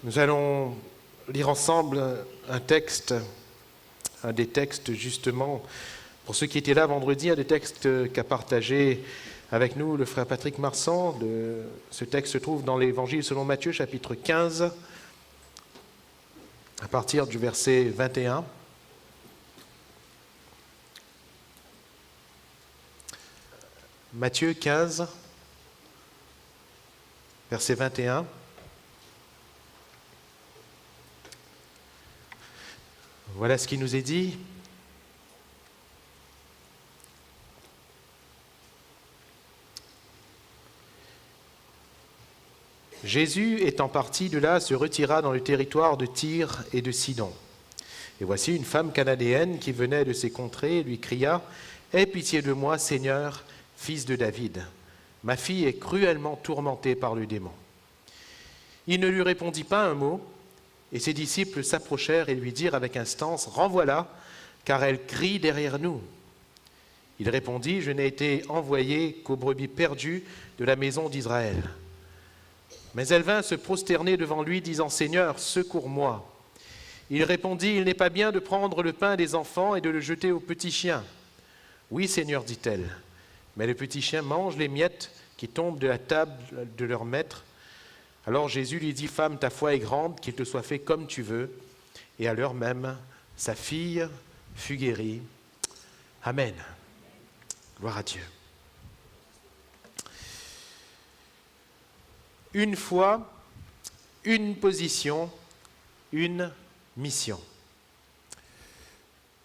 Nous allons lire ensemble un des textes justement, pour ceux qui étaient là vendredi, un des textes qu'a partagé avec nous le frère Patrick Marsan. Ce texte se trouve dans l'Évangile selon Matthieu, chapitre 15, à partir du verset 21. Matthieu 15, verset 21. Voilà ce qui nous est dit. Jésus, étant parti de là, se retira dans le territoire de Tyr et de Sidon. Et voici une femme cananéenne qui venait de ces contrées et lui cria « Aie pitié de moi, Seigneur, fils de David. Ma fille est cruellement tourmentée par le démon. » Il ne lui répondit pas un mot, et ses disciples s'approchèrent et lui dirent avec instance « Renvoie-la, car elle crie derrière nous. » Il répondit « Je n'ai été envoyé qu'aux brebis perdues de la maison d'Israël. » Mais elle vint se prosterner devant lui, disant « Seigneur, secours-moi. » Il répondit « Il n'est pas bien de prendre le pain des enfants et de le jeter aux petits chiens. »« Oui, Seigneur, dit-elle, mais les petits chiens mangent les miettes qui tombent de la table de leur maître. » Alors Jésus lui dit « Femme, ta foi est grande, qu'il te soit fait comme tu veux. » Et à l'heure même, sa fille fut guérie. Amen. Gloire à Dieu. Une foi, une position, une mission.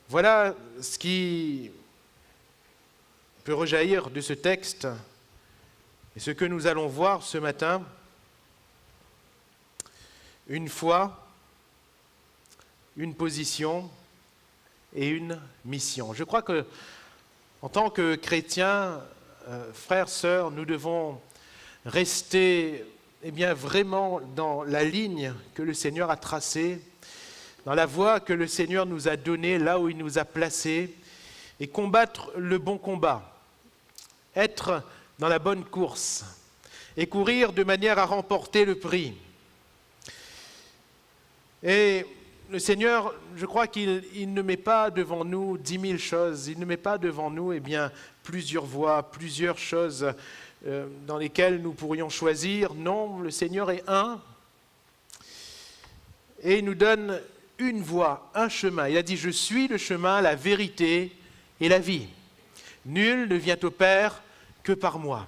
Voilà ce qui peut rejaillir de ce texte et ce que nous allons voir ce matin. Une foi, une position et une mission. Je crois que, en tant que chrétiens, frères, sœurs, nous devons rester vraiment dans la ligne que le Seigneur a tracée, dans la voie que le Seigneur nous a donnée, là où il nous a placés, et combattre le bon combat, être dans la bonne course, et courir de manière à remporter le prix. Et le Seigneur, je crois qu'il ne met pas devant nous 10 000 choses, il ne met pas devant nous plusieurs voies, plusieurs choses dans lesquelles nous pourrions choisir. Non, le Seigneur est un et il nous donne une voie, un chemin. Il a dit « Je suis le chemin, la vérité et la vie. Nul ne vient au Père que par moi. »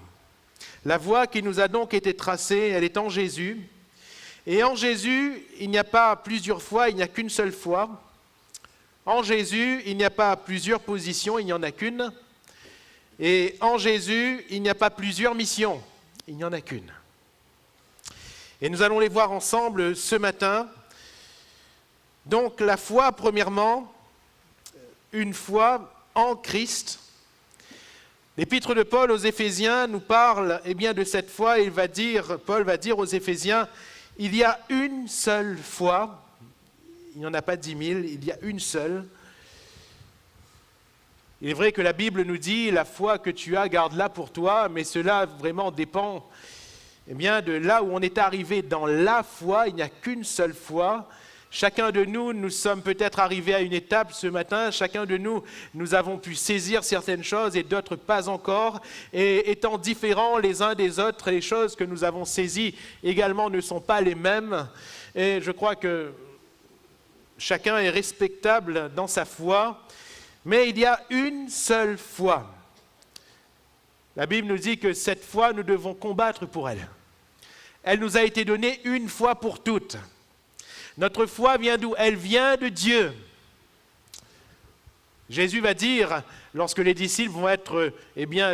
La voie qui nous a donc été tracée, elle est en Jésus. Et en Jésus, il n'y a pas plusieurs fois, il n'y a qu'une seule foi. En Jésus, il n'y a pas plusieurs positions, il n'y en a qu'une. Et en Jésus, il n'y a pas plusieurs missions, il n'y en a qu'une. Et nous allons les voir ensemble ce matin. Donc la foi, premièrement, une foi en Christ. L'épître de Paul aux Éphésiens nous parle de cette foi. Paul va dire aux Éphésiens, il y a une seule foi, il n'y en a pas 10 000, il y a une seule. Il est vrai que la Bible nous dit, la foi que tu as, garde-la pour toi, mais cela vraiment dépend de là où on est arrivé dans la foi. Il n'y a qu'une seule foi. Chacun de nous, nous sommes peut-être arrivés à une étape ce matin, chacun de nous, nous avons pu saisir certaines choses et d'autres pas encore. Et étant différents les uns des autres, les choses que nous avons saisies également ne sont pas les mêmes. Et je crois que chacun est respectable dans sa foi, mais il y a une seule foi. La Bible nous dit que cette foi, nous devons combattre pour elle. Elle nous a été donnée une fois pour toutes. Notre foi vient d'où? Elle vient de Dieu. Jésus va dire, lorsque les disciples vont être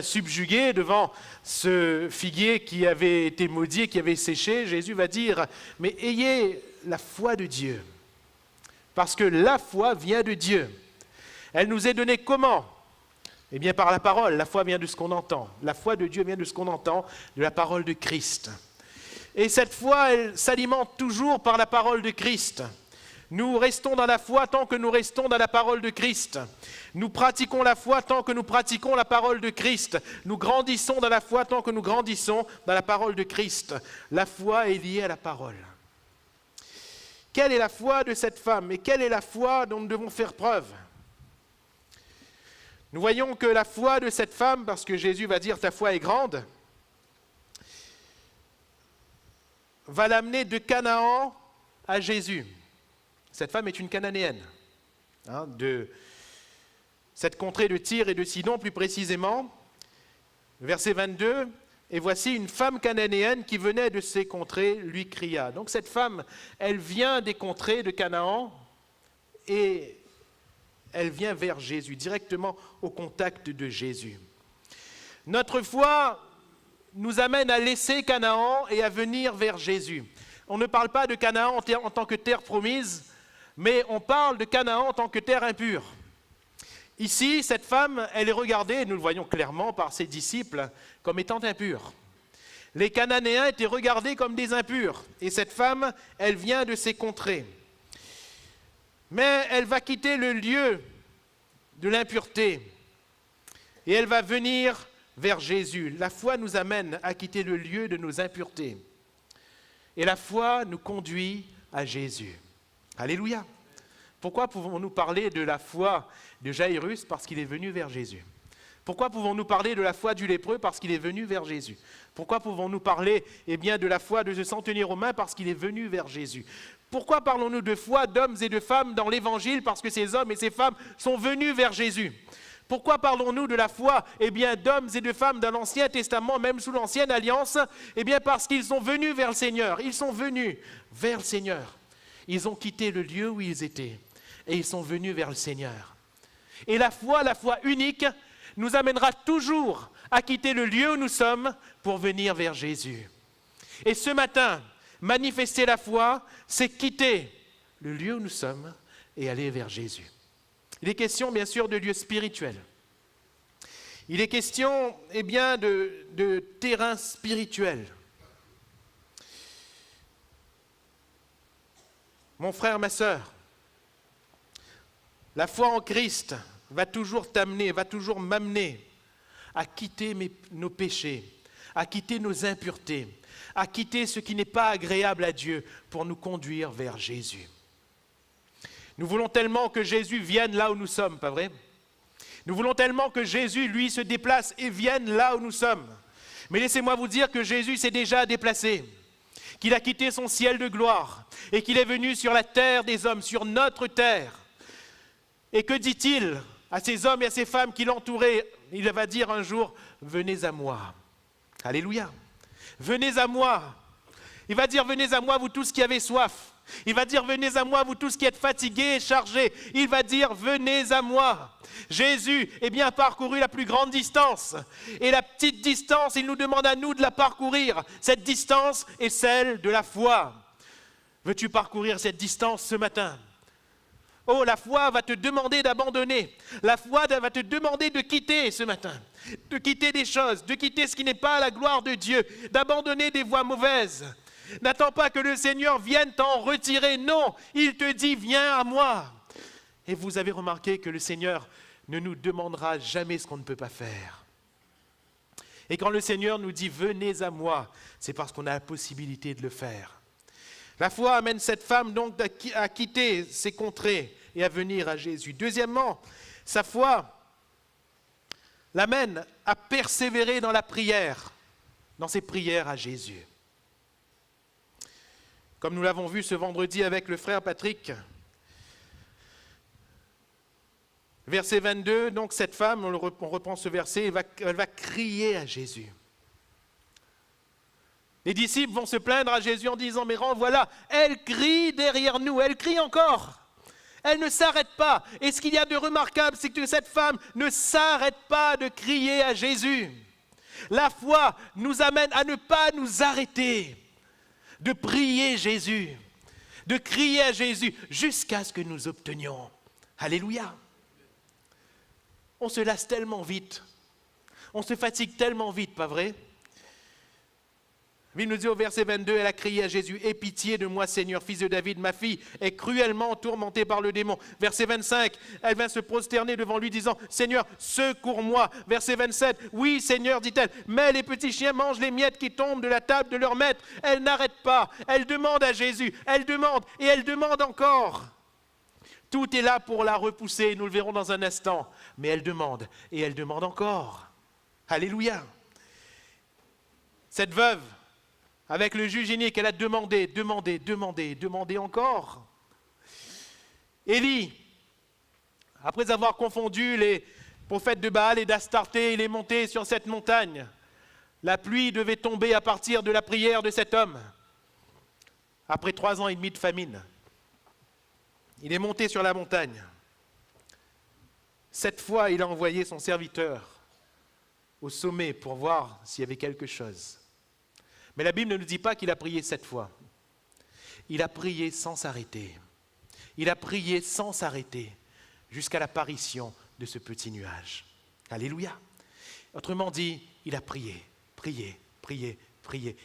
subjugués devant ce figuier qui avait été maudit, qui avait séché, Jésus va dire, mais ayez la foi de Dieu. Parce que la foi vient de Dieu. Elle nous est donnée comment? Par la parole. La foi vient de ce qu'on entend. La foi de Dieu vient de ce qu'on entend, de la parole de Christ. Et cette foi, elle s'alimente toujours par la parole de Christ. Nous restons dans la foi tant que nous restons dans la parole de Christ. Nous pratiquons la foi tant que nous pratiquons la parole de Christ. Nous grandissons dans la foi tant que nous grandissons dans la parole de Christ. La foi est liée à la parole. Quelle est la foi de cette femme et quelle est la foi dont nous devons faire preuve? Nous voyons que la foi de cette femme, parce que Jésus va dire « ta foi est grande », va l'amener de Canaan à Jésus. Cette femme est une Cananéenne, de cette contrée de Tyr et de Sidon plus précisément. Verset 22, « Et voici une femme cananéenne qui venait de ces contrées lui cria. » Donc cette femme, elle vient des contrées de Canaan et elle vient vers Jésus, directement au contact de Jésus. Notre foi nous amène à laisser Canaan et à venir vers Jésus. On ne parle pas de Canaan en tant que terre promise, mais on parle de Canaan en tant que terre impure. Ici, cette femme, elle est regardée, nous le voyons clairement par ses disciples, comme étant impure. Les Cananéens étaient regardés comme des impurs, et cette femme, elle vient de ces contrées. Mais elle va quitter le lieu de l'impureté, et elle va venir vers Jésus. La foi nous amène à quitter le lieu de nos impuretés, et la foi nous conduit à Jésus. Alléluia! Pourquoi pouvons-nous parler de la foi de Jaïrus? Parce qu'il est venu vers Jésus. Pourquoi pouvons-nous parler de la foi du lépreux? Parce qu'il est venu vers Jésus. Pourquoi pouvons-nous parler de la foi de ce centenier romain? Parce qu'il est venu vers Jésus. Pourquoi parlons-nous de foi d'hommes et de femmes dans l'Évangile? Parce que ces hommes et ces femmes sont venus vers Jésus. Pourquoi parlons-nous de la foi d'hommes et de femmes dans l'Ancien Testament, même sous l'Ancienne Alliance? Parce qu'ils sont venus vers le Seigneur. Ils sont venus vers le Seigneur. Ils ont quitté le lieu où ils étaient et ils sont venus vers le Seigneur. Et la foi unique, nous amènera toujours à quitter le lieu où nous sommes pour venir vers Jésus. Et ce matin, manifester la foi, c'est quitter le lieu où nous sommes et aller vers Jésus. Il est question, bien sûr, de lieu spirituel. Il est question, de terrain spirituel. Mon frère, ma sœur, la foi en Christ va toujours t'amener, va toujours m'amener à quitter nos péchés, à quitter nos impuretés, à quitter ce qui n'est pas agréable à Dieu pour nous conduire vers Jésus. Nous voulons tellement que Jésus vienne là où nous sommes, pas vrai? Nous voulons tellement que Jésus, lui, se déplace et vienne là où nous sommes. Mais laissez-moi vous dire que Jésus s'est déjà déplacé, qu'il a quitté son ciel de gloire et qu'il est venu sur la terre des hommes, sur notre terre. Et que dit-il à ces hommes et à ces femmes qui l'entouraient? Il va dire un jour, « Venez à moi ». Alléluia. Venez à moi. Il va dire, venez à moi, vous tous qui avez soif. Il va dire, venez à moi, vous tous qui êtes fatigués et chargés. Il va dire, venez à moi. Jésus a parcouru la plus grande distance. Et la petite distance, il nous demande à nous de la parcourir. Cette distance est celle de la foi. Veux-tu parcourir cette distance ce matin? Oh, la foi va te demander d'abandonner. La foi va te demander de quitter ce matin. De quitter des choses, de quitter ce qui n'est pas à la gloire de Dieu, d'abandonner des voies mauvaises. N'attends pas que le Seigneur vienne t'en retirer. Non, il te dit, viens à moi. Et vous avez remarqué que le Seigneur ne nous demandera jamais ce qu'on ne peut pas faire. Et quand le Seigneur nous dit, venez à moi, c'est parce qu'on a la possibilité de le faire. La foi amène cette femme donc à quitter ses contrées et à venir à Jésus. Deuxièmement, sa foi l'amène à persévérer dans la prière, dans ses prières à Jésus. Comme nous l'avons vu ce vendredi avec le frère Patrick, verset 22, donc cette femme, on reprend ce verset, elle va crier à Jésus. Les disciples vont se plaindre à Jésus en disant, mais voilà, elle crie derrière nous, elle crie encore. Elle ne s'arrête pas. Et ce qu'il y a de remarquable, c'est que cette femme ne s'arrête pas de crier à Jésus. La foi nous amène à ne pas nous arrêter, de prier Jésus, de crier à Jésus jusqu'à ce que nous obtenions. Alléluia. On se lasse tellement vite, on se fatigue tellement vite, pas vrai? La Bible nous dit au verset 22, elle a crié à Jésus, « Aie pitié de moi, Seigneur, fils de David, ma fille est cruellement tourmentée par le démon. » Verset 25, elle vint se prosterner devant lui, disant, « Seigneur, secours-moi. » Verset 27, « Oui, Seigneur, dit-elle, mais les petits chiens mangent les miettes qui tombent de la table de leur maître. » Elle n'arrête pas, elle demande à Jésus, elle demande et elle demande encore. Tout est là pour la repousser, nous le verrons dans un instant. Mais elle demande et elle demande encore. Alléluia. Cette veuve, avec le juge inique, elle a demandé encore. Élie, après avoir confondu les prophètes de Baal et d'Astarté, il est monté sur cette montagne. La pluie devait tomber à partir de la prière de cet homme. Après 3 ans et demi de famine, il est monté sur la montagne. Cette fois, il a envoyé son serviteur au sommet pour voir s'il y avait quelque chose. Mais la Bible ne nous dit pas qu'il a prié 7 fois. Il a prié sans s'arrêter. Il a prié sans s'arrêter jusqu'à l'apparition de ce petit nuage. Alléluia. Autrement dit, il a prié.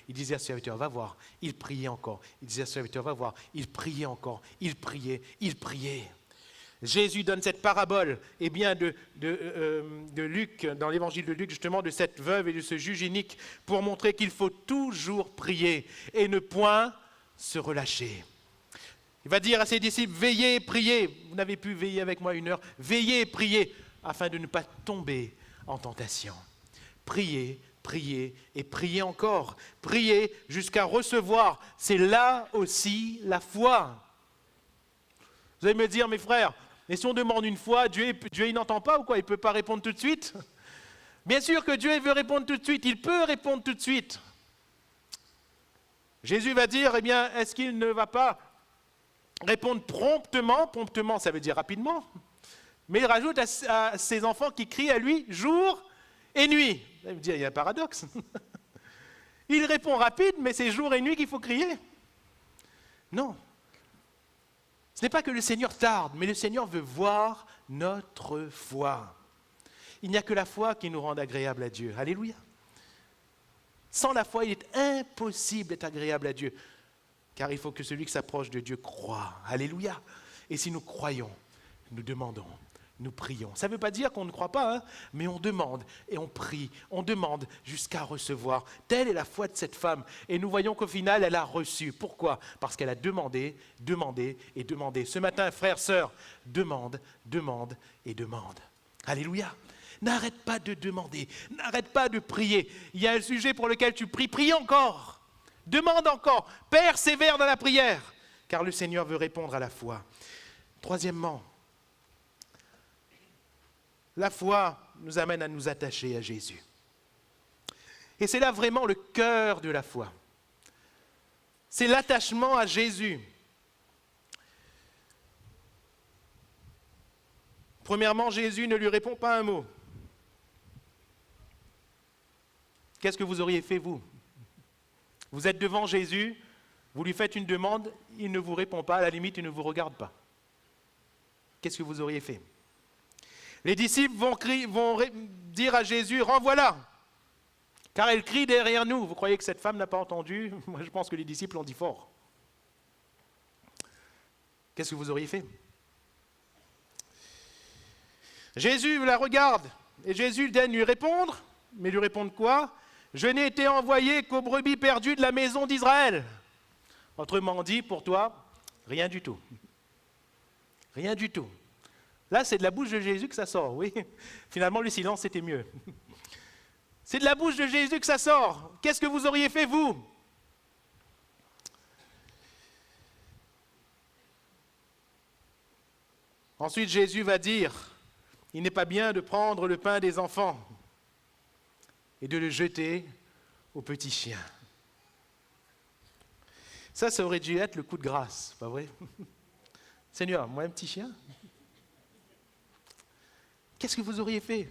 Il disait à ce serviteur, va voir. Il priait encore. Il disait à ce serviteur, va voir. Il priait encore. Il priait. Jésus donne cette parabole de Luc, dans l'évangile de Luc, justement, de cette veuve et de ce juge inique, pour montrer qu'il faut toujours prier et ne point se relâcher. Il va dire à ses disciples, veillez et priez. Vous n'avez pu veiller avec moi 1 heure. Veillez et priez, afin de ne pas tomber en tentation. Priez et priez encore. Priez jusqu'à recevoir. C'est là aussi la foi. Vous allez me dire, mes frères, et si on demande une fois, Dieu il n'entend pas ou quoi? Il ne peut pas répondre tout de suite? Bien sûr que Dieu veut répondre tout de suite, il peut répondre tout de suite. Jésus va dire, eh bien, est-ce qu'il ne va pas répondre promptement? Promptement, ça veut dire rapidement. Mais il rajoute à ses enfants qui crient à lui jour et nuit. Vous allez me dire, il y a un paradoxe. Il répond rapide, mais c'est jour et nuit qu'il faut crier. Non. Ce n'est pas que le Seigneur tarde, mais le Seigneur veut voir notre foi. Il n'y a que la foi qui nous rend agréable à Dieu. Alléluia. Sans la foi, il est impossible d'être agréable à Dieu. Car il faut que celui qui s'approche de Dieu croie. Alléluia. Et si nous croyons, nous demandons, nous prions. Ça ne veut pas dire qu'on ne croit pas, hein, mais on demande et on prie, on demande jusqu'à recevoir. Telle est la foi de cette femme. Et nous voyons qu'au final, elle a reçu. Pourquoi? Parce qu'elle a demandé. Ce matin, frères, sœurs, demande. Alléluia. N'arrête pas de demander, n'arrête pas de prier. Il y a un sujet pour lequel tu pries, prie encore. Demande encore, persévère dans la prière, car le Seigneur veut répondre à la foi. Troisièmement, la foi nous amène à nous attacher à Jésus. Et c'est là vraiment le cœur de la foi. C'est l'attachement à Jésus. Premièrement, Jésus ne lui répond pas un mot. Qu'est-ce que vous auriez fait, vous? Vous êtes devant Jésus, vous lui faites une demande, il ne vous répond pas, à la limite, il ne vous regarde pas. Qu'est-ce que vous auriez fait? Les disciples vont dire à Jésus, renvoie-la, car elle crie derrière nous. Vous croyez que cette femme n'a pas entendu? Moi, je pense que les disciples l'ont dit fort. Qu'est-ce que vous auriez fait? Jésus la regarde, et Jésus daigne lui répondre, mais lui répondre quoi? Je n'ai été envoyé qu'aux brebis perdues de la maison d'Israël. Autrement dit, pour toi, rien du tout. Rien du tout. Là, c'est de la bouche de Jésus que ça sort, oui. Finalement, le silence, c'était mieux. C'est de la bouche de Jésus que ça sort. Qu'est-ce que vous auriez fait, vous? Ensuite, Jésus va dire, il n'est pas bien de prendre le pain des enfants et de le jeter aux petits chiens. Ça aurait dû être le coup de grâce, pas vrai? Seigneur, moi un petit chien? Qu'est-ce que vous auriez fait?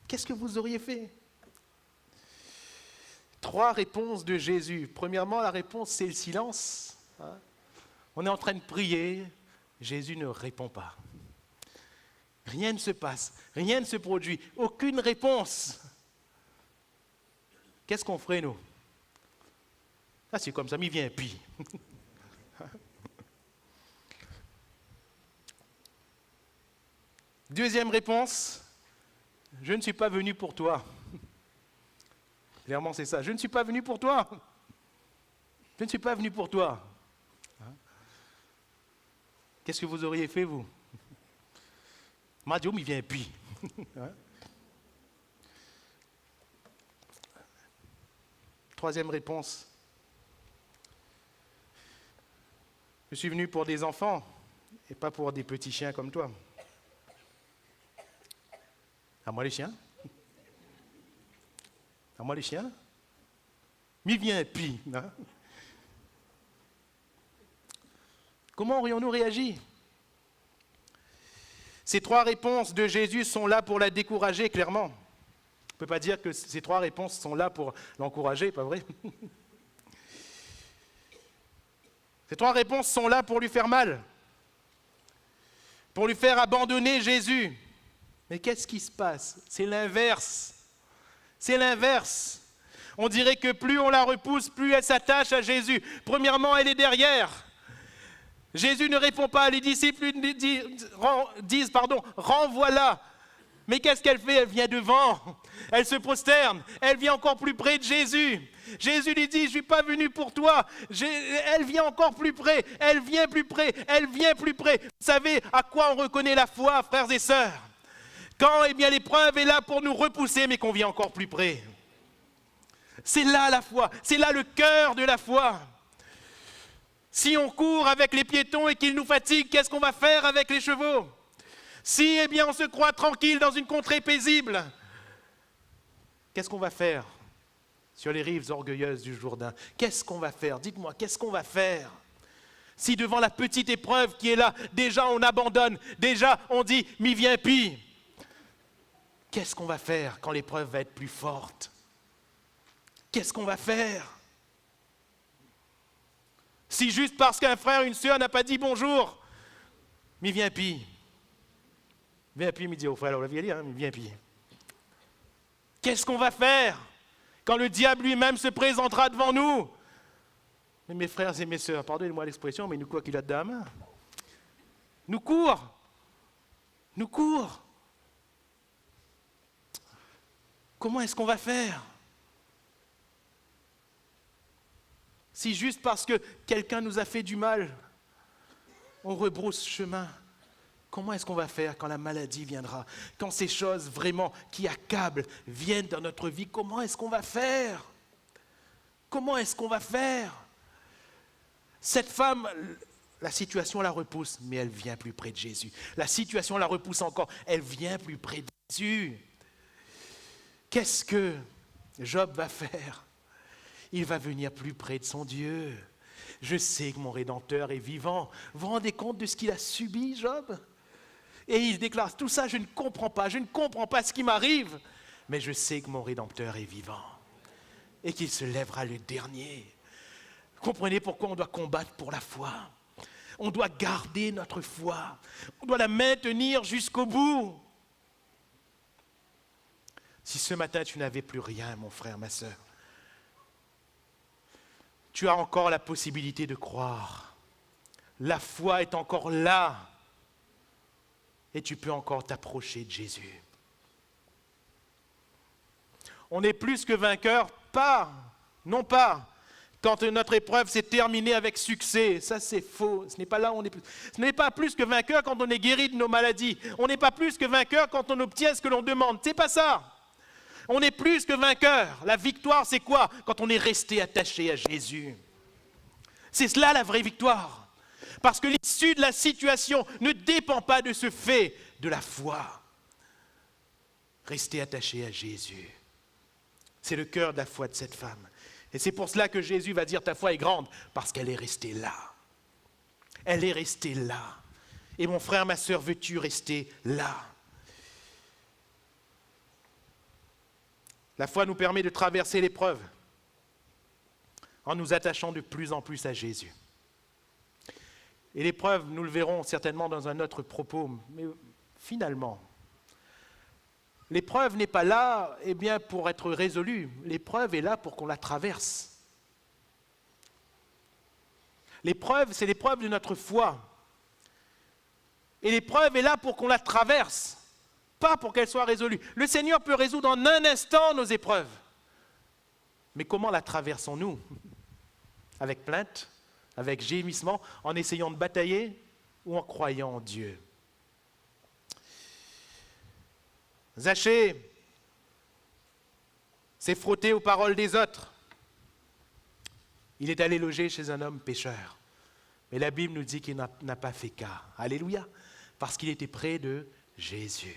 Qu'est-ce que vous auriez fait? 3 réponses de Jésus. Premièrement, la réponse, c'est le silence. On est en train de prier, Jésus ne répond pas. Rien ne se passe, rien ne se produit, aucune réponse. qu'est-ce qu'on ferait, nous? Ah, c'est comme ça, mais il vient puis. Deuxième réponse, je ne suis pas venu pour toi. Clairement, c'est ça. Je ne suis pas venu pour toi. Je ne suis pas venu pour toi. Qu'est-ce que vous auriez fait, vous? Madio, il vient puis. Troisième réponse. Je suis venu pour des enfants et pas pour des petits chiens comme toi. À moi les chiens? À moi les chiens? Mais viens puis. Hein? Comment aurions-nous réagi? Ces trois réponses de Jésus sont là pour la décourager, clairement. On ne peut pas dire que ces trois réponses sont là pour l'encourager, pas vrai? Ces trois réponses sont là pour lui faire mal, pour lui faire abandonner Jésus. Mais qu'est-ce qui se passe? C'est l'inverse. C'est l'inverse. On dirait que plus on la repousse, plus elle s'attache à Jésus. Premièrement, elle est derrière. Jésus ne répond pas, les disciples disent, renvoie-la. Mais qu'est-ce qu'elle fait? Elle vient devant, elle se prosterne, elle vient encore plus près de Jésus. Jésus lui dit, je ne suis pas venu pour toi. Elle vient encore plus près, elle vient plus près, elle vient plus près. Vous savez à quoi on reconnaît la foi, frères et sœurs? Quand l'épreuve est là pour nous repousser, mais qu'on vient encore plus près. C'est là la foi, c'est là le cœur de la foi. Si on court avec les piétons et qu'ils nous fatiguent, qu'est-ce qu'on va faire avec les chevaux? Si, on se croit tranquille dans une contrée paisible, qu'est-ce qu'on va faire sur les rives orgueilleuses du Jourdain? Qu'est-ce qu'on va faire? Dites-moi, qu'est-ce qu'on va faire? Si devant la petite épreuve qui est là, déjà on abandonne, déjà on dit « m'y viens pis ». Qu'est-ce qu'on va faire quand l'épreuve va être plus forte? Qu'est-ce qu'on va faire? Si juste parce qu'un frère ou une sœur n'a pas dit bonjour, m'y viens pis. Viens puis, me dit au frère, on l'avait dit, mais viens puis. Qu'est-ce qu'on va faire quand le diable lui-même se présentera devant nous? Mais mes frères et mes sœurs, pardonnez-moi l'expression, mais nous quoi qu'il a de la main? Nous court. Nous court. Comment est-ce qu'on va faire? Si juste parce que quelqu'un nous a fait du mal, on rebrousse chemin. Comment est-ce qu'on va faire quand la maladie viendra? Quand ces choses vraiment qui accablent viennent dans notre vie, comment est-ce qu'on va faire? Comment est-ce qu'on va faire? Cette femme, la situation la repousse, mais elle vient plus près de Jésus. La situation la repousse encore, elle vient plus près de Jésus. Qu'est-ce que Job va faire? Il va venir plus près de son Dieu. Je sais que mon Rédempteur est vivant. Vous vous rendez compte de ce qu'il a subi, Job? Et il déclare, tout ça, je ne comprends pas ce qui m'arrive, mais je sais que mon Rédempteur est vivant et qu'il se lèvera le dernier. Vous comprenez pourquoi on doit combattre pour la foi? On doit garder notre foi. On doit la maintenir jusqu'au bout. Si ce matin tu n'avais plus rien, mon frère, ma sœur, tu as encore la possibilité de croire. La foi est encore là. Et tu peux encore t'approcher de Jésus. On est plus que vainqueur, non pas quand notre épreuve s'est terminée avec succès. Ça, c'est faux. Ce n'est pas là où on est plus. Ce n'est pas plus que vainqueur quand on est guéri de nos maladies. On n'est pas plus que vainqueur quand on obtient ce que l'on demande. C'est pas ça. On est plus que vainqueur. La victoire, c'est quoi? Quand on est resté attaché à Jésus. C'est cela la vraie victoire. Parce que l'issue de la situation ne dépend pas de ce fait de la foi. Rester attaché à Jésus. C'est le cœur de la foi de cette femme. Et c'est pour cela que Jésus va dire ta foi est grande, parce qu'elle est restée là. Elle est restée là. Et mon frère, ma sœur, veux-tu rester là? La foi nous permet de traverser l'épreuve en nous attachant de plus en plus à Jésus. Et l'épreuve, nous le verrons certainement dans un autre propos, mais finalement, L'épreuve n'est pas là pour être résolue. L'épreuve est là pour qu'on la traverse. L'épreuve, c'est l'épreuve de notre foi. Et l'épreuve est là pour qu'on la traverse, pas pour qu'elle soit résolue. Le Seigneur peut résoudre en un instant nos épreuves. Mais comment la traversons-nous? Avec plainte, avec gémissement, en essayant de batailler ou en croyant en Dieu? Zachée s'est frotté aux paroles des autres. Il est allé loger chez un homme pécheur. Mais la Bible nous dit qu'il n'a pas fait cas. Alléluia. Parce qu'il était près de Jésus.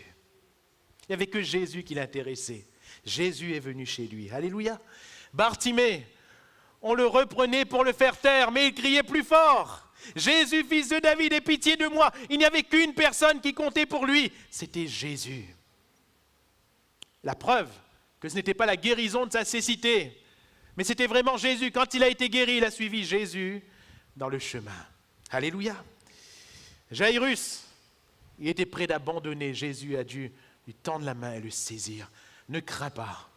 Il n'y avait que Jésus qui l'intéressait. Jésus est venu chez lui. Alléluia. Bartimée, on le reprenait pour le faire taire, mais il criait plus fort. Jésus, fils de David, aie pitié de moi. Il n'y avait qu'une personne qui comptait pour lui. C'était Jésus. La preuve que ce n'était pas la guérison de sa cécité, mais c'était vraiment Jésus. Quand il a été guéri, il a suivi Jésus dans le chemin. Alléluia. Jairus, il était prêt d'abandonner. Jésus a dû lui tendre la main et le saisir. Ne crains pas,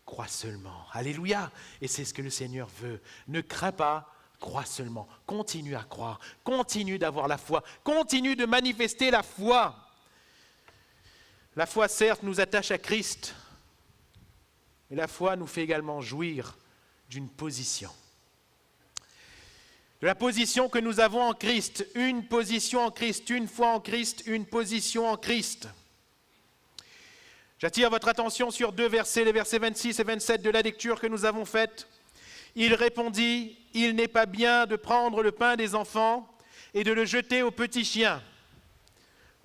crois seulement. Alléluia. Et c'est ce que le Seigneur veut. Ne crains pas, crois seulement. Continue à croire. Continue d'avoir la foi. Continue de manifester la foi. La foi, certes, nous attache à Christ, mais la foi nous fait également jouir d'une position. De la position que nous avons en Christ, une position en Christ, une foi en Christ, une position en Christ. J'attire votre attention sur deux versets, les versets 26 et 27 de la lecture que nous avons faite. Il répondit, « Il n'est pas bien de prendre le pain des enfants et de le jeter aux petits chiens. »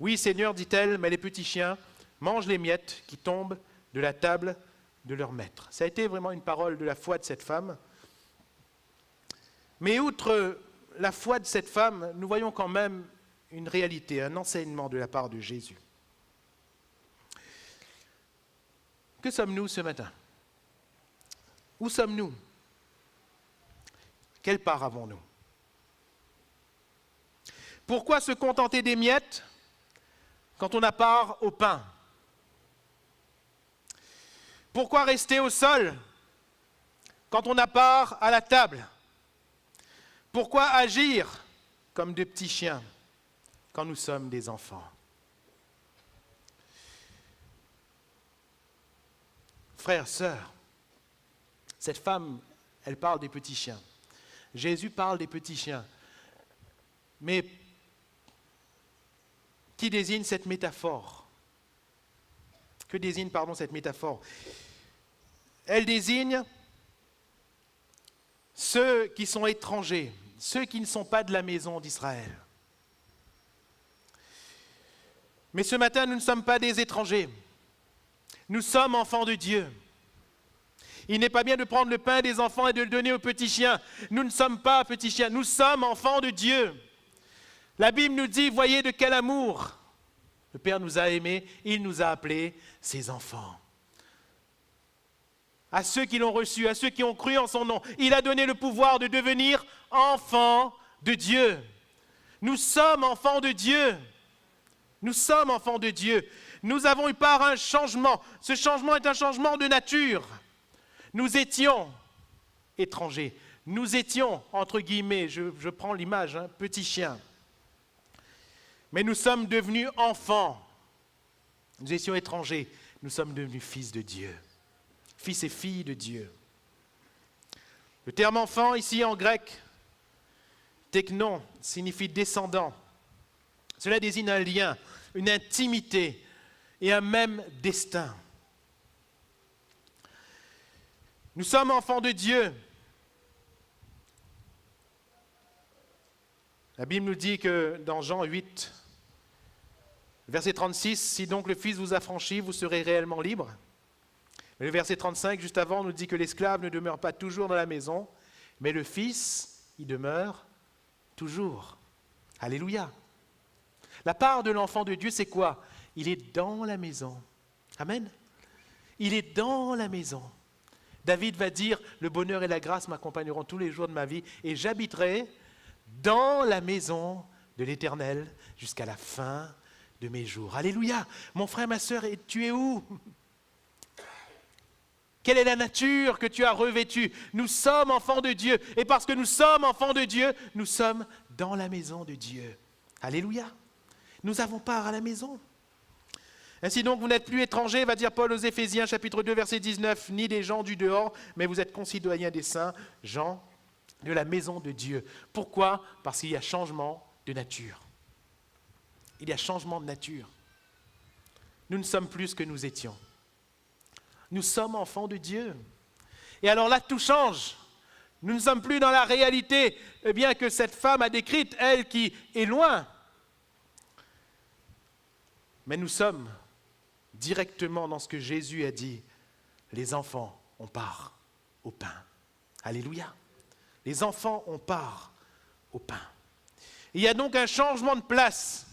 « Oui, Seigneur, dit-elle, mais les petits chiens mangent les miettes qui tombent de la table de leur maître. » Ça a été vraiment une parole de la foi de cette femme. Mais outre la foi de cette femme, nous voyons quand même une réalité, un enseignement de la part de Jésus. Que sommes-nous ce matin? Où sommes-nous? Quelle part avons-nous? Pourquoi se contenter des miettes quand on a part au pain? Pourquoi rester au sol quand on a part à la table? Pourquoi agir comme de petits chiens quand nous sommes des enfants? Frères, sœurs, cette femme, elle parle des petits chiens. Jésus parle des petits chiens. Mais qui désigne cette métaphore? Que désigne, cette métaphore? Elle désigne ceux qui sont étrangers, ceux qui ne sont pas de la maison d'Israël. Mais ce matin, nous ne sommes pas des étrangers. Nous sommes enfants de Dieu. Il n'est pas bien de prendre le pain des enfants et de le donner aux petits chiens. Nous ne sommes pas petits chiens, nous sommes enfants de Dieu. La Bible nous dit, voyez de quel amour le Père nous a aimés, il nous a appelés ses enfants. À ceux qui l'ont reçu, à ceux qui ont cru en son nom, il a donné le pouvoir de devenir enfants de Dieu. Nous sommes enfants de Dieu. Nous sommes enfants de Dieu. Nous avons eu part à un changement. Ce changement est un changement de nature. Nous étions étrangers. Nous étions, entre guillemets, je prends l'image, petits chiens. Mais nous sommes devenus enfants. Nous étions étrangers. Nous sommes devenus fils de Dieu. Fils et filles de Dieu. Le terme enfant, ici en grec, teknon, signifie descendant. Cela désigne un lien, une intimité et un même destin. Nous sommes enfants de Dieu. La Bible nous dit que dans Jean 8, verset 36, « Si donc le Fils vous a franchi, vous serez réellement libre. » Mais le verset 35, juste avant, nous dit que l'esclave ne demeure pas toujours dans la maison, mais le Fils, il demeure toujours. Alléluia. La part de l'enfant de Dieu, c'est quoi? Il est dans la maison. Amen. Il est dans la maison. David va dire, le bonheur et la grâce m'accompagneront tous les jours de ma vie et j'habiterai dans la maison de l'Éternel jusqu'à la fin de mes jours. Alléluia. Mon frère, ma sœur, et tu es où? Quelle est la nature que tu as revêtue? Nous sommes enfants de Dieu. Et parce que nous sommes enfants de Dieu, nous sommes dans la maison de Dieu. Alléluia. Nous avons part à la maison. Ainsi donc, vous n'êtes plus étrangers, va dire Paul aux Éphésiens, chapitre 2, verset 19, ni des gens du dehors, mais vous êtes concitoyens des saints, gens de la maison de Dieu. Pourquoi? Parce qu'il y a changement de nature. Il y a changement de nature. Nous ne sommes plus ce que nous étions. Nous sommes enfants de Dieu. Et alors là, tout change. Nous ne sommes plus dans la réalité que cette femme a décrite, elle qui est loin. Mais nous sommes directement dans ce que Jésus a dit. Les enfants, on part au pain. Alléluia. Les enfants, on part au pain. Il y a donc un changement de place.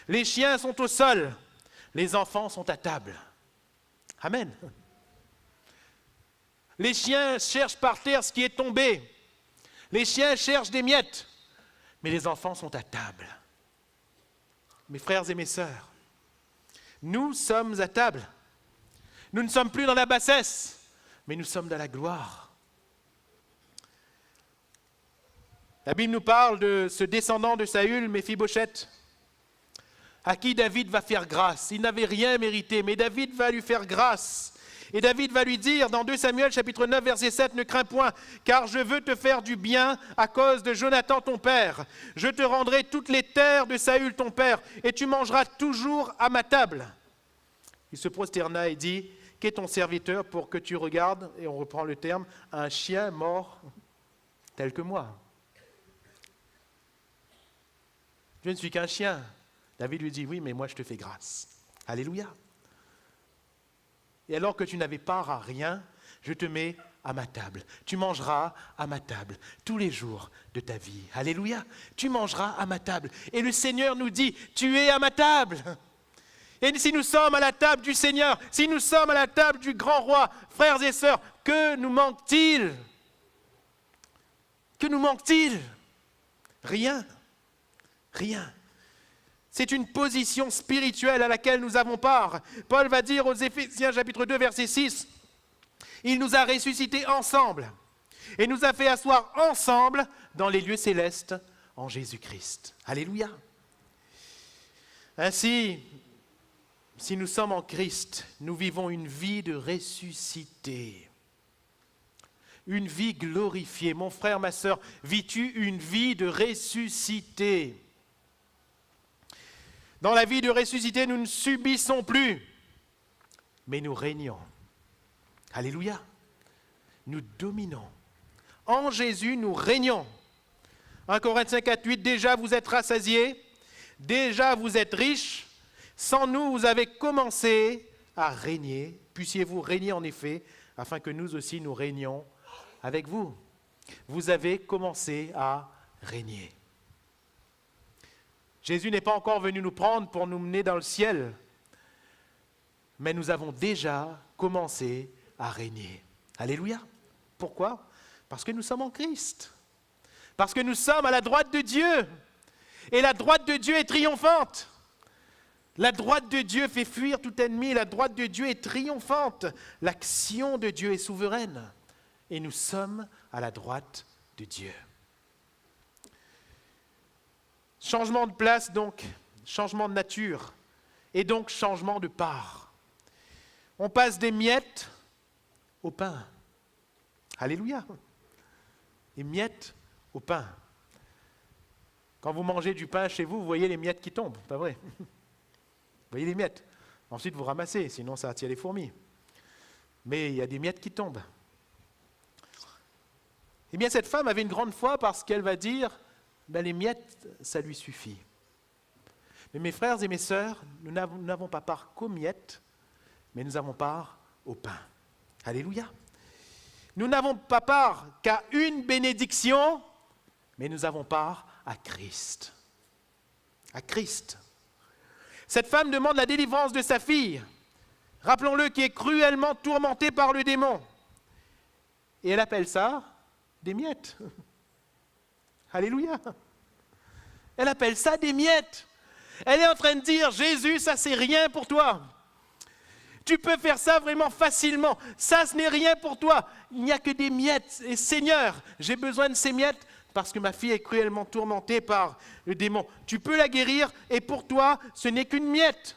Les chiens sont au sol, les enfants sont à table. Amen. Les chiens cherchent par terre ce qui est tombé. Les chiens cherchent des miettes. Mais les enfants sont à table. Mes frères et mes sœurs, nous sommes à table. Nous ne sommes plus dans la bassesse, mais nous sommes dans la gloire. La Bible nous parle de ce descendant de Saül, Méphibosheth, à qui David va faire grâce. Il n'avait rien mérité, mais David va lui faire grâce. Et David va lui dire dans 2 Samuel chapitre 9 verset 7, « Ne crains point, car je veux te faire du bien à cause de Jonathan ton père. Je te rendrai toutes les terres de Saül ton père, et tu mangeras toujours à ma table. » Il se prosterna et dit, « Qu'est ton serviteur pour que tu regardes, et on reprend le terme, un chien mort tel que moi. Je ne suis qu'un chien. » David lui dit, « Oui, mais moi je te fais grâce. » Alléluia. Et alors que tu n'avais part à rien, je te mets à ma table. Tu mangeras à ma table tous les jours de ta vie. Alléluia. Tu mangeras à ma table. Et le Seigneur nous dit, tu es à ma table. Et si nous sommes à la table du Seigneur, si nous sommes à la table du grand roi, frères et sœurs, que nous manque-t-il? Que nous manque-t-il? Rien. Rien. C'est une position spirituelle à laquelle nous avons part. Paul va dire aux Éphésiens chapitre 2 verset 6, « Il nous a ressuscités ensemble et nous a fait asseoir ensemble dans les lieux célestes en Jésus-Christ. » Alléluia. Ainsi, si nous sommes en Christ, nous vivons une vie de ressuscité, une vie glorifiée. Mon frère, ma sœur, vis-tu une vie de ressuscité? Dans la vie de ressuscité, nous ne subissons plus, mais nous régnons. Alléluia. Nous dominons. En Jésus, nous régnons. 1 Corinthiens 4, 8, déjà vous êtes rassasiés, déjà vous êtes riches, sans nous, vous avez commencé à régner. Puissiez-vous régner en effet, afin que nous aussi nous régnions avec vous. Vous avez commencé à régner. Jésus n'est pas encore venu nous prendre pour nous mener dans le ciel, mais nous avons déjà commencé à régner. Alléluia. Pourquoi? Parce que nous sommes en Christ. Parce que nous sommes à la droite de Dieu. Et la droite de Dieu est triomphante. La droite de Dieu fait fuir tout ennemi. La droite de Dieu est triomphante. L'action de Dieu est souveraine. Et nous sommes à la droite de Dieu. Changement de place donc, changement de nature, et donc changement de part. On passe des miettes au pain. Alléluia. Les miettes au pain. Quand vous mangez du pain chez vous, vous voyez les miettes qui tombent, pas vrai? Vous voyez les miettes. Ensuite, vous ramassez, sinon ça attire les fourmis. Mais il y a des miettes qui tombent. Eh bien, cette femme avait une grande foi parce qu'elle va dire, les miettes, ça lui suffit. Mais mes frères et mes sœurs, nous n'avons pas part qu'aux miettes, mais nous avons part au pain. Alléluia. Nous n'avons pas part qu'à une bénédiction, mais nous avons part à Christ. À Christ. Cette femme demande la délivrance de sa fille, rappelons-le, qui est cruellement tourmentée par le démon. Et elle appelle ça des miettes. Alléluia. Elle appelle ça des miettes. Elle est en train de dire, Jésus, ça c'est rien pour toi. Tu peux faire ça vraiment facilement. Ça, ce n'est rien pour toi. Il n'y a que des miettes. Et Seigneur, j'ai besoin de ces miettes parce que ma fille est cruellement tourmentée par le démon. Tu peux la guérir et pour toi, ce n'est qu'une miette.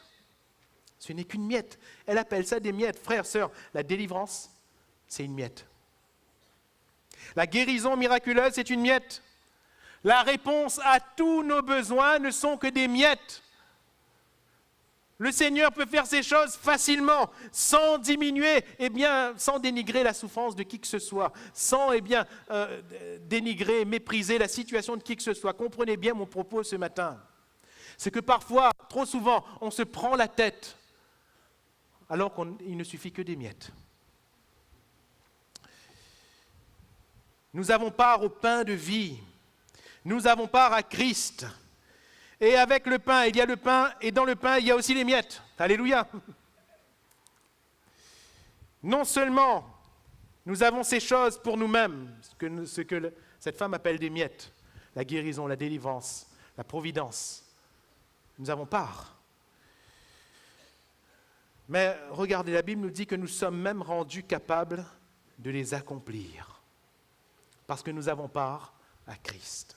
Ce n'est qu'une miette. Elle appelle ça des miettes. Frères, sœurs, la délivrance, c'est une miette. La guérison miraculeuse, c'est une miette. La réponse à tous nos besoins ne sont que des miettes. Le Seigneur peut faire ces choses facilement, sans diminuer, sans dénigrer la souffrance de qui que ce soit, sans dénigrer, mépriser la situation de qui que ce soit. Comprenez bien mon propos ce matin. C'est que parfois, trop souvent, on se prend la tête, alors qu'il ne suffit que des miettes. Nous avons part au pain de vie. Nous avons part à Christ. Et avec le pain, il y a le pain, et dans le pain, il y a aussi les miettes. Alléluia. Non seulement nous avons ces choses pour nous-mêmes, ce que cette femme appelle des miettes, la guérison, la délivrance, la providence. Nous avons part. Mais regardez, la Bible nous dit que nous sommes même rendus capables de les accomplir. Parce que nous avons part à Christ.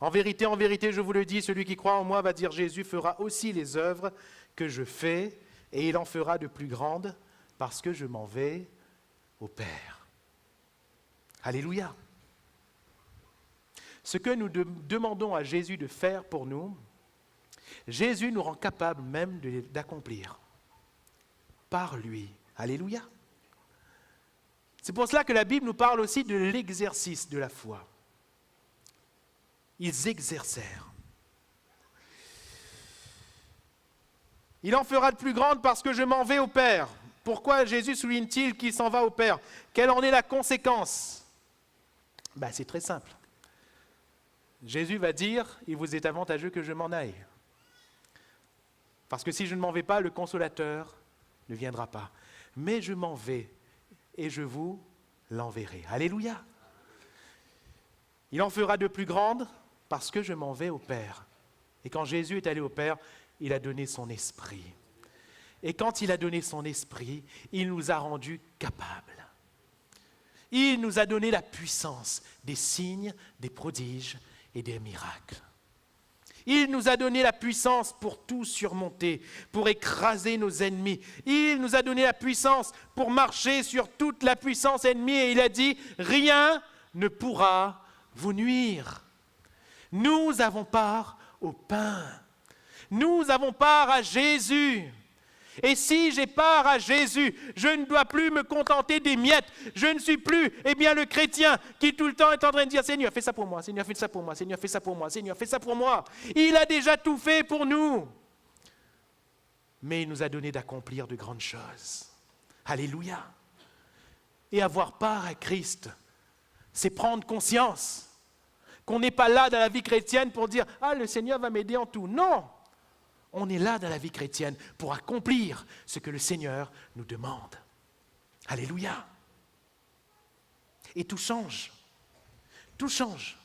En vérité, je vous le dis, celui qui croit en moi va dire Jésus fera aussi les œuvres que je fais et il en fera de plus grandes parce que je m'en vais au Père. Alléluia. Ce que nous demandons à Jésus de faire pour nous, Jésus nous rend capables même d'accomplir par lui. Alléluia. C'est pour cela que la Bible nous parle aussi de l'exercice de la foi. Ils exercèrent. Il en fera de plus grande parce que je m'en vais au Père. Pourquoi Jésus souligne-t-il qu'il s'en va au Père? Quelle en est la conséquence? C'est très simple. Jésus va dire, il vous est avantageux que je m'en aille. Parce que si je ne m'en vais pas, le Consolateur ne viendra pas. Mais je m'en vais et je vous l'enverrai. Alléluia. Il en fera de plus grande parce que je m'en vais au Père. Et quand Jésus est allé au Père, il a donné son esprit. Et quand il a donné son esprit, il nous a rendus capables. Il nous a donné la puissance des signes, des prodiges et des miracles. Il nous a donné la puissance pour tout surmonter, pour écraser nos ennemis. Il nous a donné la puissance pour marcher sur toute la puissance ennemie. Et il a dit, rien ne pourra vous nuire. Nous avons part au pain. Nous avons part à Jésus. Et si j'ai part à Jésus, je ne dois plus me contenter des miettes. Je ne suis plus, le chrétien qui tout le temps est en train de dire « Seigneur, fais ça pour moi, Seigneur, fais ça pour moi, Seigneur, fais ça pour moi, Seigneur, fais ça pour moi. » Il a déjà tout fait pour nous. Mais il nous a donné d'accomplir de grandes choses. Alléluia. Et avoir part à Christ, c'est prendre conscience qu'on n'est pas là dans la vie chrétienne pour dire « Ah, le Seigneur va m'aider en tout. » Non. On est là dans la vie chrétienne pour accomplir ce que le Seigneur nous demande. Alléluia. Et tout change. Tout change.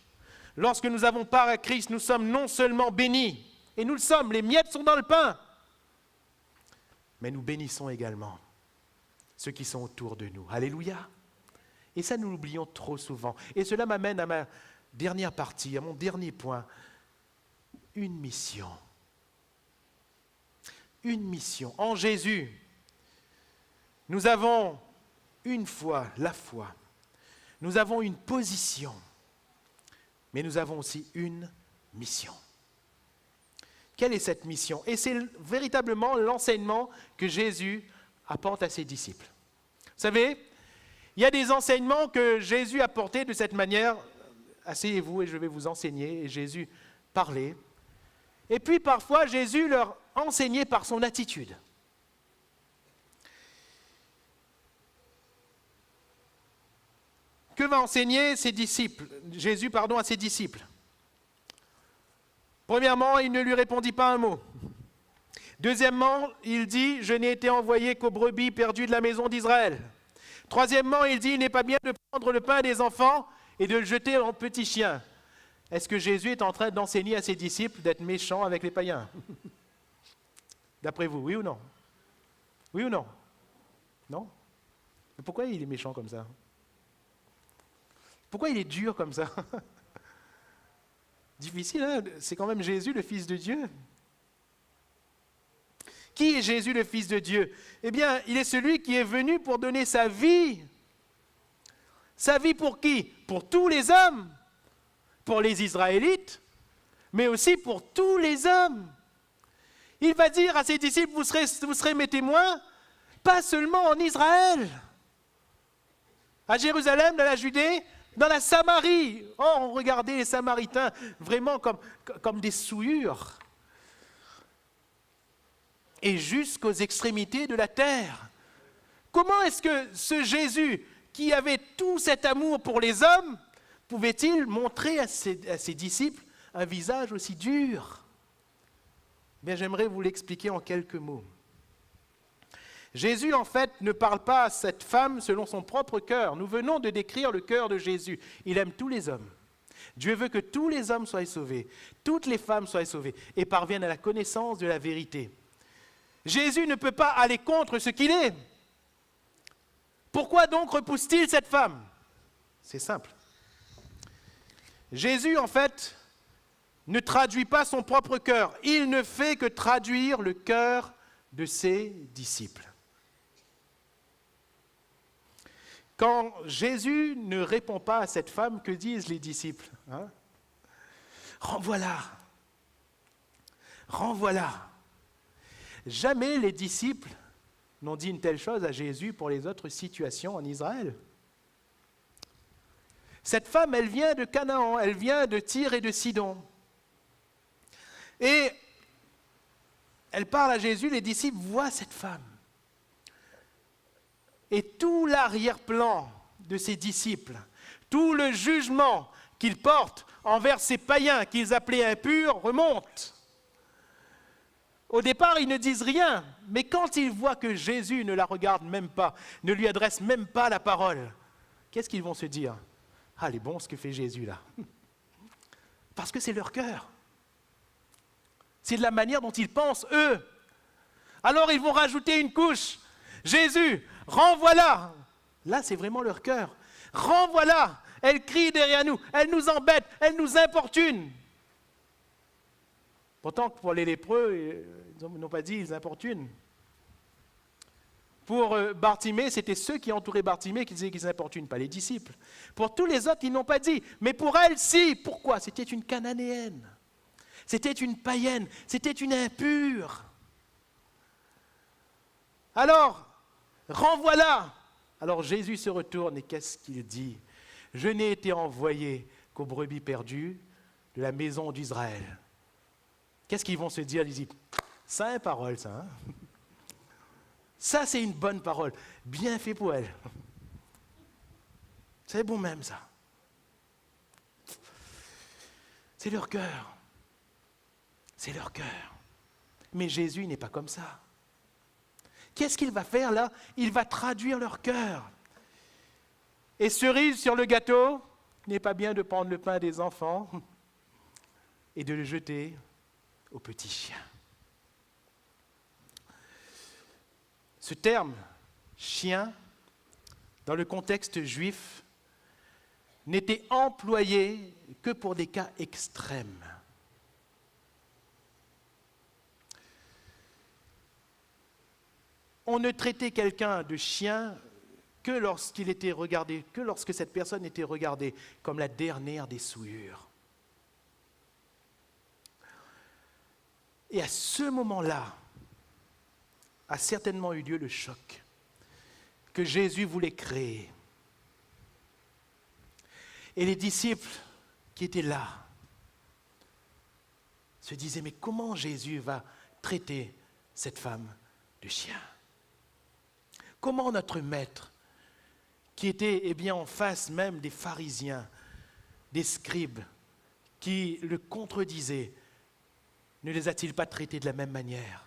Lorsque nous avons part à Christ, nous sommes non seulement bénis, et nous le sommes, les miettes sont dans le pain, mais nous bénissons également ceux qui sont autour de nous. Alléluia. Et ça, nous l'oublions trop souvent. Et cela m'amène à ma dernière partie, à mon dernier point. Une mission. Une mission. En Jésus, nous avons une foi, la foi. Nous avons une position, mais nous avons aussi une mission. Quelle est cette mission? Et c'est véritablement l'enseignement que Jésus apporte à ses disciples. Vous savez, il y a des enseignements que Jésus apportait de cette manière. Asseyez-vous et je vais vous enseigner. Et Jésus parlait. Et puis parfois, Jésus leur enseignait par son attitude. Que va enseigner Jésus à ses disciples? Premièrement, il ne lui répondit pas un mot. Deuxièmement, il dit, je n'ai été envoyé qu'aux brebis perdues de la maison d'Israël. Troisièmement, il dit, il n'est pas bien de prendre le pain des enfants et de le jeter en petits chiens. Est-ce que Jésus est en train d'enseigner à ses disciples d'être méchants avec les païens? D'après vous, oui ou non? Oui ou non? Non? Mais pourquoi il est méchant comme ça? Pourquoi il est dur comme ça? Difficile, hein? C'est quand même Jésus, le Fils de Dieu. Qui est Jésus, le Fils de Dieu? Eh bien, il est celui qui est venu pour donner sa vie. Sa vie pour qui? Pour tous les hommes. Pour les Israélites, mais aussi pour tous les hommes. Il va dire à ses disciples, vous serez mes témoins, pas seulement en Israël, à Jérusalem, dans la Judée, dans la Samarie. Oh, on regardait les Samaritains vraiment comme des souillures. Et jusqu'aux extrémités de la terre. Comment est-ce que ce Jésus, qui avait tout cet amour pour les hommes, pouvait-il montrer à ses disciples un visage aussi dur? Bien, j'aimerais vous l'expliquer en quelques mots. Jésus, en fait, ne parle pas à cette femme selon son propre cœur. Nous venons de décrire le cœur de Jésus. Il aime tous les hommes. Dieu veut que tous les hommes soient sauvés, toutes les femmes soient sauvées et parviennent à la connaissance de la vérité. Jésus ne peut pas aller contre ce qu'il est. Pourquoi donc repousse-t-il cette femme? C'est simple. Jésus, en fait, ne traduit pas son propre cœur. Il ne fait que traduire le cœur de ses disciples. Quand Jésus ne répond pas à cette femme, que disent les disciples? Renvoie-la. Renvoie-la. Jamais les disciples n'ont dit une telle chose à Jésus pour les autres situations en Israël. Cette femme, elle vient de Canaan, elle vient de Tyr et de Sidon. Et elle parle à Jésus, les disciples voient cette femme. Et tout l'arrière-plan de ses disciples, tout le jugement qu'ils portent envers ces païens qu'ils appelaient impurs remonte. Au départ, ils ne disent rien, mais quand ils voient que Jésus ne la regarde même pas, ne lui adresse même pas la parole, qu'est-ce qu'ils vont se dire? Ah, il est bon ce que fait Jésus là. Parce que c'est leur cœur. C'est de la manière dont ils pensent, eux. Alors ils vont rajouter une couche. Jésus, renvoie-la. Là, c'est vraiment leur cœur. Renvoie-la. Elle crie derrière nous. Elle nous embête. Elle nous importune. Pourtant, pour les lépreux, ils n'ont pas dit ils importunent. Pour Bartimée, c'était ceux qui entouraient Bartimée qui disaient qu'ils importunent, pas les disciples. Pour tous les autres, ils n'ont pas dit. Mais pour elle, si. Pourquoi? C'était une cananéenne. C'était une païenne. C'était une impure. Alors, renvoie-la. Alors Jésus se retourne et qu'est-ce qu'il dit? Je n'ai été envoyé qu'aux brebis perdues de la maison d'Israël. Qu'est-ce qu'ils vont se dire? Ils disent, ça, une parole, ça. Hein? Ça, c'est une bonne parole. Bien fait pour elle. C'est bon même, ça. C'est leur cœur. C'est leur cœur. Mais Jésus n'est pas comme ça. Qu'est-ce qu'il va faire là? Il va traduire leur cœur. Et cerise sur le gâteau, il n'est pas bien de prendre le pain des enfants et de le jeter aux petits chiens. Ce terme, chien, dans le contexte juif, n'était employé que pour des cas extrêmes. On ne traitait quelqu'un de chien que lorsqu'il était regardé, que lorsque cette personne était regardée comme la dernière des souillures. Et à ce moment-là, a certainement eu lieu le choc que Jésus voulait créer. Et les disciples qui étaient là se disaient, mais comment Jésus va traiter cette femme de chien? Comment notre maître, qui était en face même des pharisiens, des scribes, qui le contredisaient, ne les a-t-il pas traités de la même manière?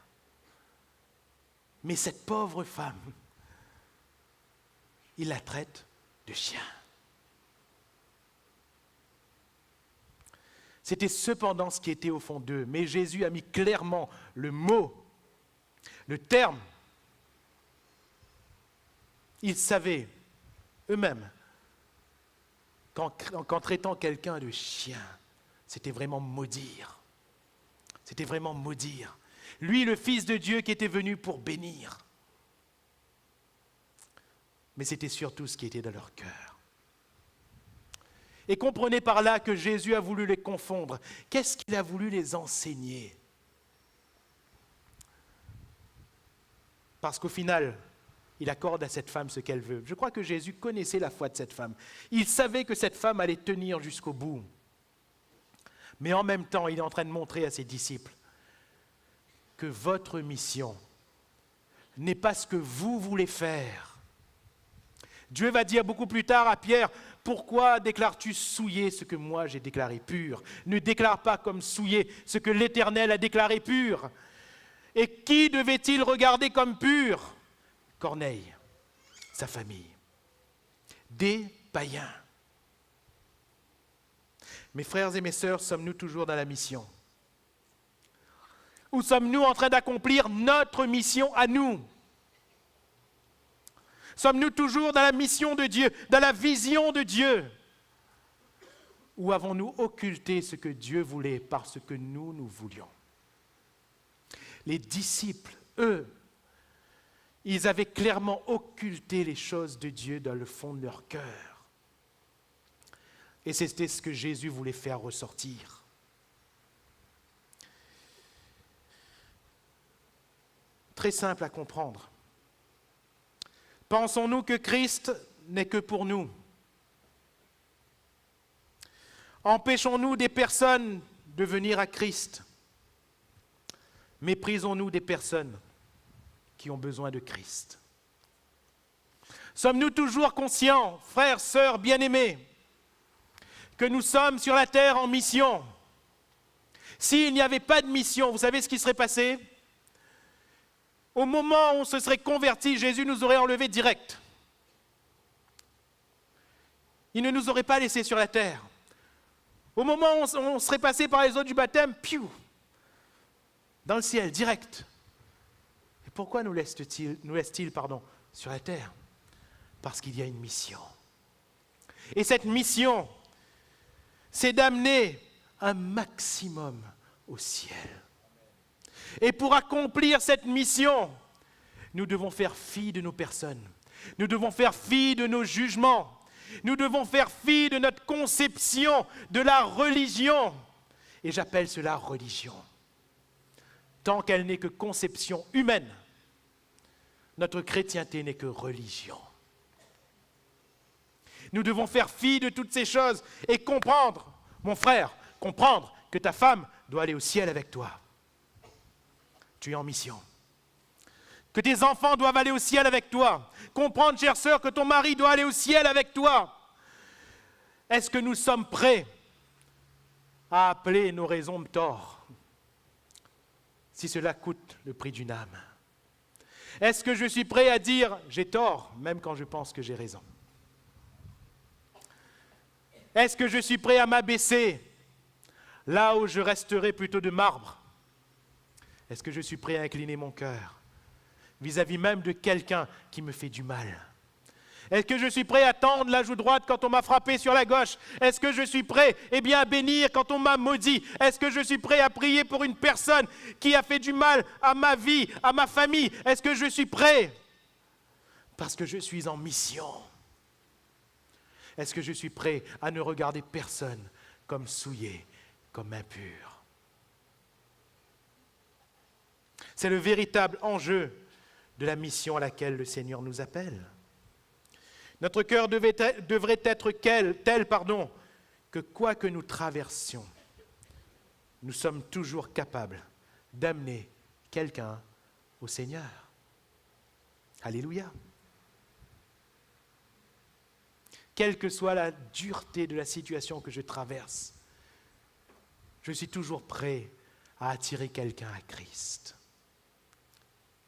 Mais cette pauvre femme, il la traite de chien. C'était cependant ce qui était au fond d'eux. Mais Jésus a mis clairement le mot, le terme. Ils savaient eux-mêmes qu'en traitant quelqu'un de chien, c'était vraiment maudire. C'était vraiment maudire. Lui, le Fils de Dieu qui était venu pour bénir. Mais c'était surtout ce qui était dans leur cœur. Et comprenez par là que Jésus a voulu les confondre. Qu'est-ce qu'il a voulu les enseigner? Parce qu'au final, il accorde à cette femme ce qu'elle veut. Je crois que Jésus connaissait la foi de cette femme. Il savait que cette femme allait tenir jusqu'au bout. Mais en même temps, il est en train de montrer à ses disciples que votre mission n'est pas ce que vous voulez faire. Dieu va dire beaucoup plus tard à Pierre, « Pourquoi déclares-tu souillé ce que moi j'ai déclaré pur? Ne déclare pas comme souillé ce que l'Éternel a déclaré pur. » Et qui devait-il regarder comme pur? Corneille, sa famille. Des païens. Mes frères et mes sœurs, sommes-nous toujours dans la mission? Ou sommes-nous en train d'accomplir notre mission à nous? Sommes-nous toujours dans la mission de Dieu, dans la vision de Dieu? Ou avons-nous occulté ce que Dieu voulait parce que nous voulions? Les disciples, eux, ils avaient clairement occulté les choses de Dieu dans le fond de leur cœur. Et c'était ce que Jésus voulait faire ressortir. Très simple à comprendre. Pensons-nous que Christ n'est que pour nous? Empêchons-nous des personnes de venir à Christ? Méprisons-nous des personnes qui ont besoin de Christ? Sommes-nous toujours conscients, frères, sœurs, bien-aimés, que nous sommes sur la terre en mission? S'il n'y avait pas de mission, vous savez ce qui serait passé? Au moment où on se serait converti, Jésus nous aurait enlevés direct. Il ne nous aurait pas laissés sur la terre. Au moment où on serait passé par les eaux du baptême, piou, dans le ciel, direct. Et pourquoi nous laisse-t-il sur la terre? Parce qu'il y a une mission. Et cette mission, c'est d'amener un maximum au ciel. Et pour accomplir cette mission, nous devons faire fi de nos personnes. Nous devons faire fi de nos jugements. Nous devons faire fi de notre conception de la religion. Et j'appelle cela religion. Tant qu'elle n'est que conception humaine, notre chrétienté n'est que religion. Nous devons faire fi de toutes ces choses et comprendre, mon frère, comprendre que ta femme doit aller au ciel avec toi. Tu es en mission. Que tes enfants doivent aller au ciel avec toi. Comprendre, chère sœur, que ton mari doit aller au ciel avec toi. Est-ce que nous sommes prêts à appeler nos raisons de tort, si cela coûte le prix d'une âme? Est-ce que je suis prêt à dire « j'ai tort » même quand je pense que j'ai raison? Est-ce que je suis prêt à m'abaisser là où je resterai plutôt de marbre? Est-ce que je suis prêt à incliner mon cœur vis-à-vis même de quelqu'un qui me fait du mal? Est-ce que je suis prêt à tendre la joue droite quand on m'a frappé sur la gauche? Est-ce que je suis prêt, à bénir quand on m'a maudit? Est-ce que je suis prêt à prier pour une personne qui a fait du mal à ma vie, à ma famille? Est-ce que je suis prêt? Parce que je suis en mission. Est-ce que je suis prêt à ne regarder personne comme souillé, comme impur? C'est le véritable enjeu de la mission à laquelle le Seigneur nous appelle. Notre cœur devrait être tel, que quoi que nous traversions, nous sommes toujours capables d'amener quelqu'un au Seigneur. Alléluia. Quelle que soit la dureté de la situation que je traverse, je suis toujours prêt à attirer quelqu'un à Christ.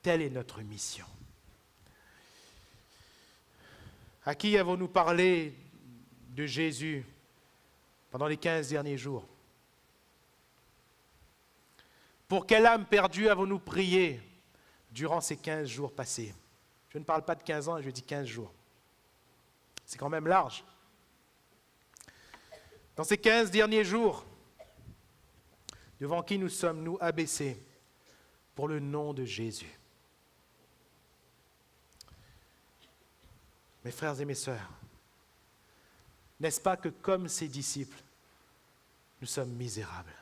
Telle est notre mission. À qui avons-nous parlé de Jésus pendant les 15 derniers jours? Pour quelle âme perdue avons-nous prié durant ces 15 jours passés? Je ne parle pas de 15 ans, je dis 15 jours. C'est quand même large. Dans ces 15 derniers jours, devant qui nous sommes-nous abaissés pour le nom de Jésus? Mes frères et mes sœurs, n'est-ce pas que comme ses disciples, nous sommes misérables?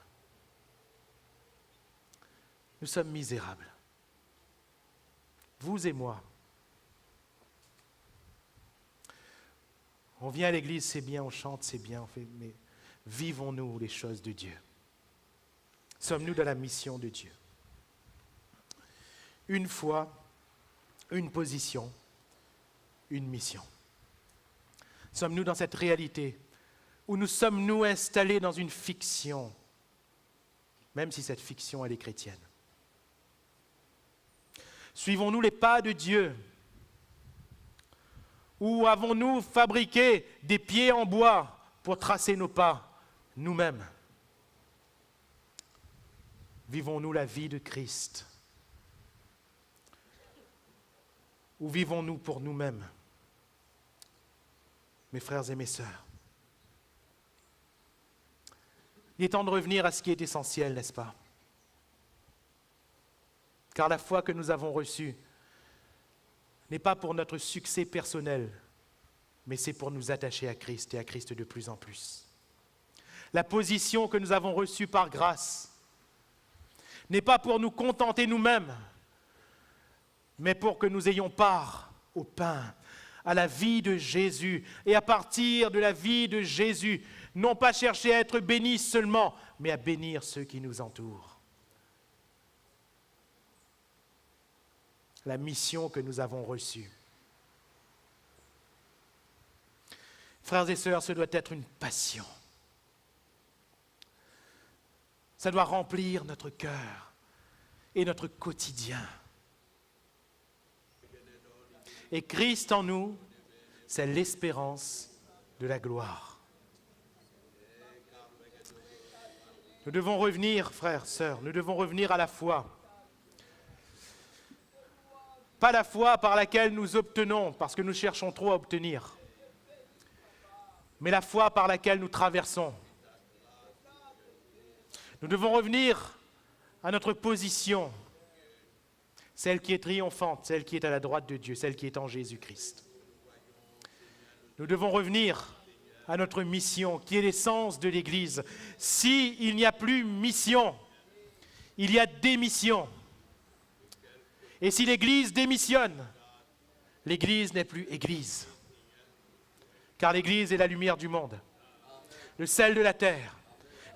Nous sommes misérables. Vous et moi. On vient à l'église, c'est bien, on chante, c'est bien, on fait, mais vivons-nous les choses de Dieu? Sommes-nous dans la mission de Dieu? Une foi, une position, une mission. Sommes-nous dans cette réalité où nous sommes-nous installés dans une fiction, même si cette fiction, elle est chrétienne? Suivons-nous les pas de Dieu? Ou avons-nous fabriqué des pieds en bois pour tracer nos pas nous-mêmes? Vivons-nous la vie de Christ? Ou vivons-nous pour nous-mêmes? Mes frères et mes sœurs, il est temps de revenir à ce qui est essentiel, n'est-ce pas? Car la foi que nous avons reçue n'est pas pour notre succès personnel, mais c'est pour nous attacher à Christ et à Christ de plus en plus. La position que nous avons reçue par grâce n'est pas pour nous contenter nous-mêmes, mais pour que nous ayons part au pain, à la vie de Jésus. Et à partir de la vie de Jésus, non pas chercher à être bénis seulement, mais à bénir ceux qui nous entourent. La mission que nous avons reçue. Frères et sœurs, ce doit être une passion. Ça doit remplir notre cœur et notre quotidien. Et Christ en nous, c'est l'espérance de la gloire. Nous devons revenir, frères, sœurs, nous devons revenir à la foi. Pas la foi par laquelle nous obtenons, parce que nous cherchons trop à obtenir, mais la foi par laquelle nous traversons. Nous devons revenir à notre position, celle qui est triomphante, celle qui est à la droite de Dieu, celle qui est en Jésus-Christ. Nous devons revenir à notre mission, qui est l'essence de l'Église. S'il n'y a plus mission, il y a démission. Et si l'Église démissionne, l'Église n'est plus Église. Car l'Église est la lumière du monde, le sel de la terre.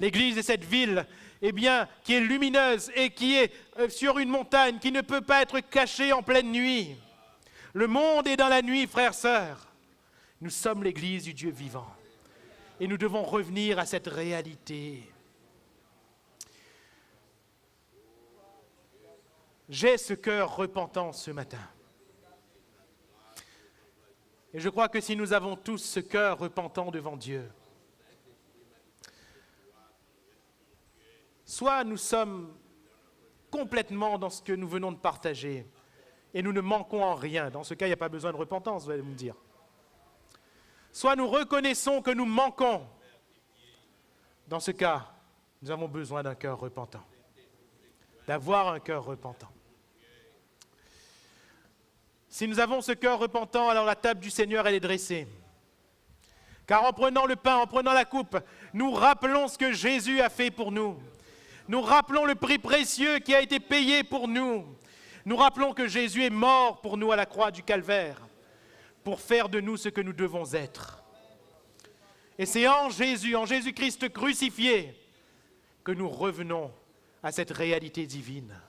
L'Église est cette ville, qui est lumineuse et qui est sur une montagne, qui ne peut pas être cachée en pleine nuit. Le monde est dans la nuit, frères, sœurs. Nous sommes l'Église du Dieu vivant. Et nous devons revenir à cette réalité. J'ai ce cœur repentant ce matin. Et je crois que si nous avons tous ce cœur repentant devant Dieu, soit nous sommes complètement dans ce que nous venons de partager et nous ne manquons en rien. Dans ce cas, il n'y a pas besoin de repentance, vous allez me dire. Soit nous reconnaissons que nous manquons. Dans ce cas, nous avons besoin d'un cœur repentant, d'avoir un cœur repentant. Si nous avons ce cœur repentant, alors la table du Seigneur, elle est dressée. Car en prenant le pain, en prenant la coupe, nous rappelons ce que Jésus a fait pour nous. Nous rappelons le prix précieux qui a été payé pour nous. Nous rappelons que Jésus est mort pour nous à la croix du Calvaire, pour faire de nous ce que nous devons être. Et c'est en Jésus, en Jésus-Christ crucifié, que nous revenons à cette réalité divine.